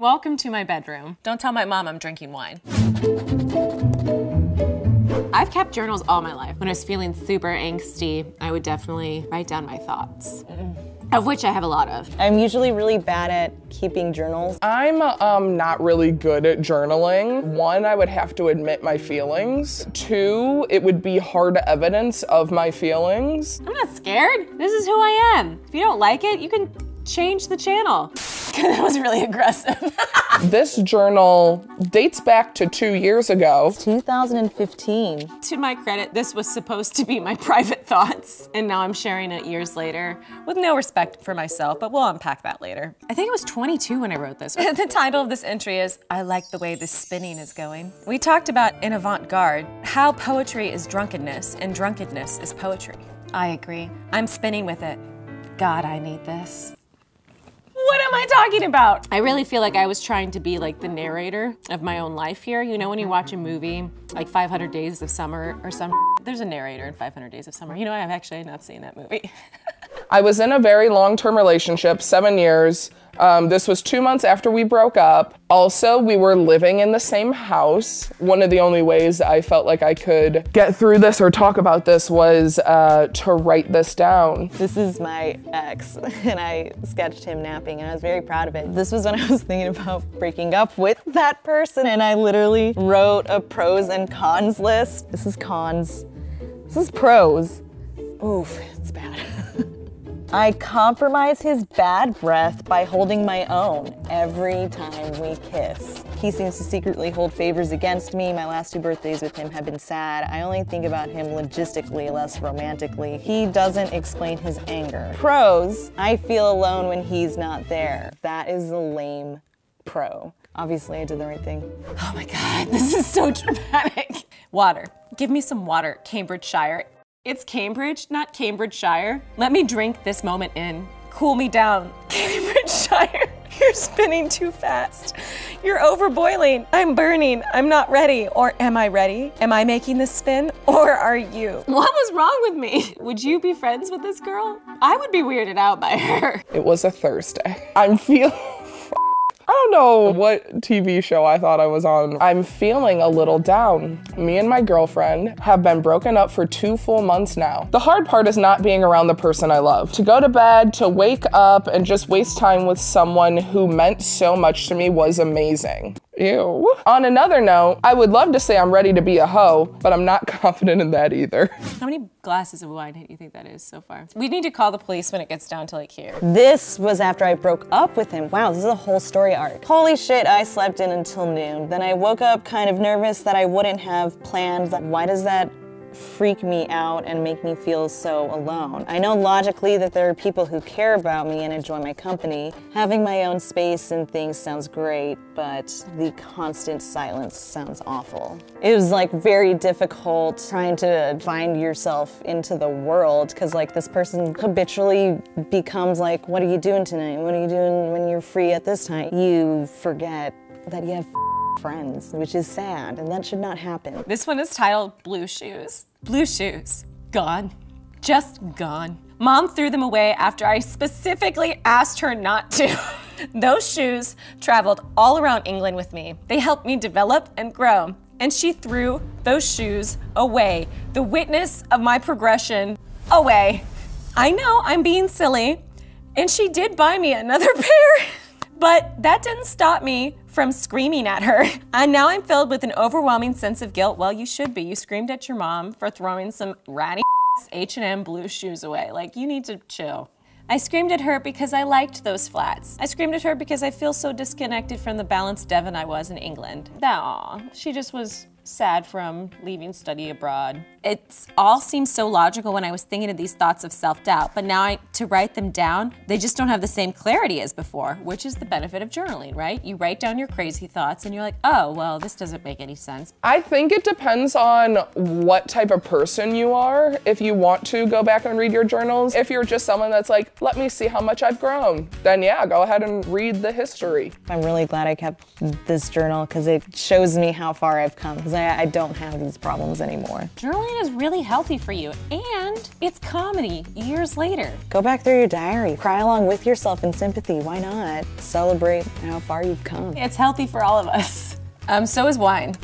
Welcome to my bedroom. Don't tell my mom I'm drinking wine. I've kept journals all my life. When I was feeling super angsty, I would definitely write down my thoughts, of which I have a lot of. I'm usually really bad at keeping journals. I'm not really good at journaling. One, I would have to admit my feelings. Two, it would be hard evidence of my feelings. I'm not scared. This is who I am. If you don't like it, you can change the channel. That was really aggressive. This journal dates back to 2 years ago. It's 2015. To my credit, this was supposed to be my private thoughts, and now I'm sharing it years later with no respect for myself, but we'll unpack that later. I think I was 22 when I wrote this. The title of this entry is, I like the way this spinning is going. We talked about in avant-garde how poetry is drunkenness and drunkenness is poetry. I agree. I'm spinning with it. God, I need this. What am I talking about? I really feel like I was trying to be like the narrator of my own life here. You know when you watch a movie, like 500 Days of Summer or some, there's a narrator in 500 Days of Summer. You know, I've actually not seen that movie. I was in a very long-term relationship, 7 years. This was 2 months after we broke up. Also, we were living in the same house. One of the only ways I felt like I could get through this or talk about this was to write this down. This is my ex, and I sketched him napping, and I was very proud of it. This was when I was thinking about breaking up with that person, and I literally wrote a pros and cons list. This is cons. This is pros. Oof, it's bad. I compromise his bad breath by holding my own every time we kiss. He seems to secretly hold favors against me. My last 2 birthdays with him have been sad. I only think about him logistically, less romantically. He doesn't explain his anger. Pros, I feel alone when he's not there. That is a lame pro. Obviously, I did the right thing. Oh my God, this is so dramatic. Water. Give me some water, Cambridgeshire. It's Cambridge, not Cambridgeshire. Let me drink this moment in. Cool me down, Cambridgeshire. You're spinning too fast. You're overboiling. I'm burning. I'm not ready. Or am I ready? Am I making this spin? Or are you? What was wrong with me? Would you be friends with this girl? I would be weirded out by her. It was a Thursday. I'm feeling... I don't know what TV show I thought I was on. I'm feeling a little down. Me and my girlfriend have been broken up for 2 full months now. The hard part is not being around the person I love. To go to bed, to wake up, and just waste time with someone who meant so much to me was amazing. Ew. On another note, I would love to say I'm ready to be a hoe, but I'm not confident in that either. How many glasses of wine do you think that is so far? We need to call the police when it gets down to like here. This was after I broke up with him. Wow, this is a whole story arc. Holy shit, I slept in until noon. Then I woke up kind of nervous that I wouldn't have plans. Why does that freak me out and make me feel so alone? I know logically that there are people who care about me and enjoy my company. Having my own space and things sounds great, but the constant silence sounds awful. It was like very difficult trying to find yourself into the world because like this person habitually becomes like, what are you doing tonight? What are you doing when you're free at this time? You forget that you have friends, which is sad, and that should not happen. This one is titled Blue Shoes. Blue shoes, gone, just gone. Mom threw them away after I specifically asked her not to. Those shoes traveled all around England with me. They helped me develop and grow, and she threw those shoes away. The witness of my progression away. I know I'm being silly, and she did buy me another pair. But that didn't stop me from screaming at her. And now I'm filled with an overwhelming sense of guilt. Well, you should be. You screamed at your mom for throwing some ratty H&M blue shoes away. Like, you need to chill. I screamed at her because I liked those flats. I screamed at her because I feel so disconnected from the balanced Devon I was in England. Aw, she just was sad from leaving study abroad. It all seems so logical when I was thinking of these thoughts of self-doubt, but now to write them down, they just don't have the same clarity as before, which is the benefit of journaling, right? You write down your crazy thoughts and you're like, oh, well, this doesn't make any sense. I think it depends on what type of person you are. If you want to go back and read your journals, if you're just someone that's like, let me see how much I've grown, then yeah, go ahead and read the history. I'm really glad I kept this journal because it shows me how far I've come. because I don't have these problems anymore. Journaling is really healthy for you, and it's comedy years later. Go back through your diary. Cry along with yourself in sympathy. Why not? Celebrate how far you've come. It's healthy for all of us. So is wine.